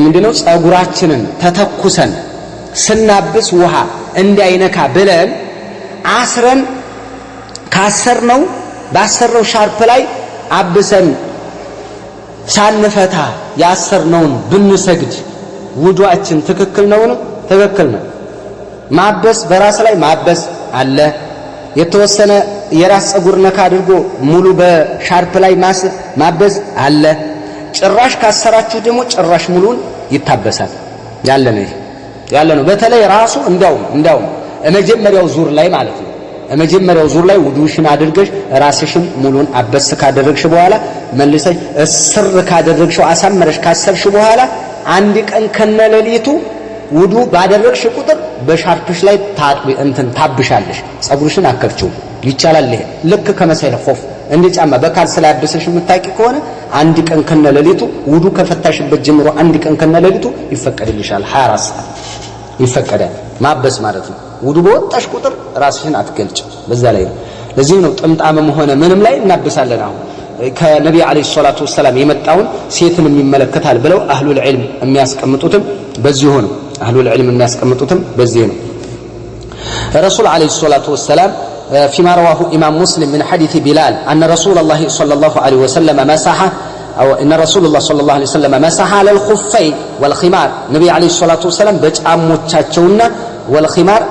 ምንድነው ጸጉራችንን ተተኩሰን ስናብስ ውሃ እንዳይነካ ብለን አስረን ካሰርነው ባሰረው ሻርፕ ላይ አብሰን ሳንፈታ ያሰርነውን ብንሰግድ ውዱአችን ትክክል ነው? ትክክል ነው። ማበስ በራስ ላይ ማበስ አለ። የተወሰነ የራስ ጸጉር ነካ አድርጎ ሙሉ በሻርፕ ላይ ማበስ አለ። ጭራሽ ካሰራችሁ ደግሞ ጭራሽ ሙሉን ይታበሳል። ያለ ነው በተለይ ራሱ እንዳውም መጀመሪያው ዙር ላይ ማለት ነው። መጀመሪያው ዙር ላይ ውዱሽን አድርገሽ ራስሽን ሙሉን አበስ ካደረግሽ በኋላ መልሰሽ እስር ካደረግሽው አሳመረሽ ካሰርሽ በኋላ አንድ ቀን ከነለሊቱ ውዱ ባደረግሽ ቁጥር በሻርፕሽ ላይ ታብሻለሽ። ጸጉርሽን አከፍቺው ይቻላል። ይሄ ልክ ከመሳይል ኾፍ እንደ ጫማ በካልስ ላይ አብሰሽ የምታቂ ከሆነ አንድ ቀን ከነለሊቱ ውዱ ከፈታሽበት ጀምሮ አንድ ቀን ከነለሊቱ ይፈቀድልሻል። 24 ሰዓት ይፈቀዳል ማበስ ማለት ነው። ውዱ በወጣሽ ቁጥር ራስሽን አትገልጭ። በዛ ላይ ነው። ለዚህ ነው ጥምጣምም ሆነ ምንም ላይ እናብሳለን። አሁን ከነብዩ አለይሂ ሰላቱ ወሰለም የመጣውን ሴትንም ይመለከታል ብለው አህሉል ዒልም የሚያስቀምጡትም በዚህ ነው። አህሉል ዒልም የሚያስቀምጡትም በዚህ ነው። ረሱል አለይሂ ሰላቱ ወሰለም فيما رواه إمام مسلم من حديث بلال أن رسول الله صلى الله عليه وسلم مسح أو إن رسول الله صلى الله عليه وسلم مسح على الخفين والخمار. النبي عليه الصلاة والسلام بجأموتشاتشونا والخمار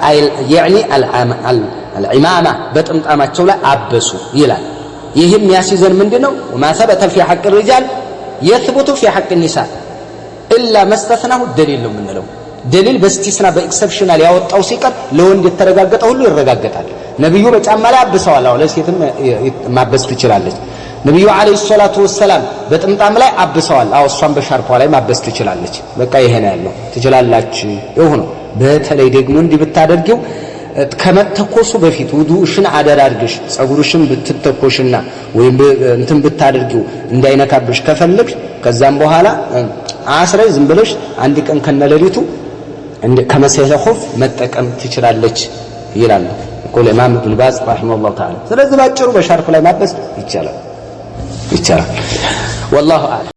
يعني العمامة بتأمتشو لا أبسو يلال يهم ياسيزن من دينه. وما ثبت في حق الرجال يثبت في حق النساء إلا ما استثناه الدليل من له دليل باستثناء بإكسبشنال ያወጣው ሲቀር ለወንድ የተረጋገጠ ሁሉ ይረጋገጣል። ነብዩ በጫማ ላይ አብሰዋል። አው ለሴትም ማበስ ትችላለች። ነብዩ አለይሂ ሰላቱ ወሰለም በጥምጣም ላይ አብሰዋል። አው እሷን በሻርፓ ላይ ማበስ ትችላለች። በቃ ይሄ ነው ያለው። ትችላላችሁ ይሁን። በተለይ ደግሞ እንዲህ ብታደርጊው ከመተኮሱ በፊት ውዱሽን አደራርግሽ ጸጉርሽን ብትተኮሽና ወይም እንትን ብታደርጊው እንዳይነካብሽ ከፈለግሽ ከዛም በኋላ አስረይ ዝም ብለሽ አንድ ቀን ከነለሊቱ እንደ ከመሰለ ኹፍ መጠቀም ትችላለች ይላል ቆል ኢማም ኢብኑ ባዝ ረሂመሁላህ ተዓላ። ስለዚህ ባጭሩ በሻርፕ ላይ ማበስ ይቻላል። ወላሁ አዕለም።